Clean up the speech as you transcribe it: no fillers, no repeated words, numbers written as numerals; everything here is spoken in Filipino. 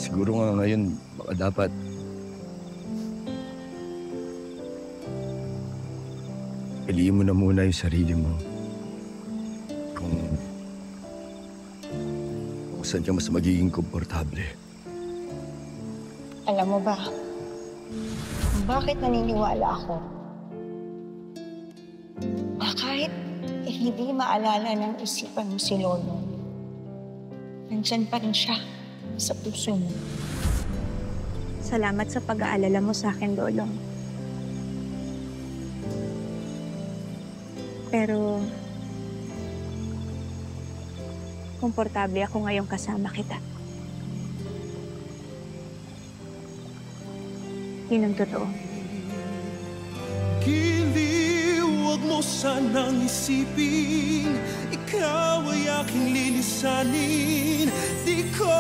Siguro nga ngayon, baka dapat piliin mo na muna yung sarili mo. Kung saan ka mas magiging komportable. Alam mo ba, kung bakit naniniwala ako? Kahit hindi maalala ng isipan mo si Lolo, nandyan pa rin siya sa puso mo. Salamat sa pag-aalala mo sa akin, Lolong. Pero, komportable ako ngayong kasama kita. Yun ang totoo. Hindi, huwag mo sanang isipin, ikaw ay aking lilisanin. Di ko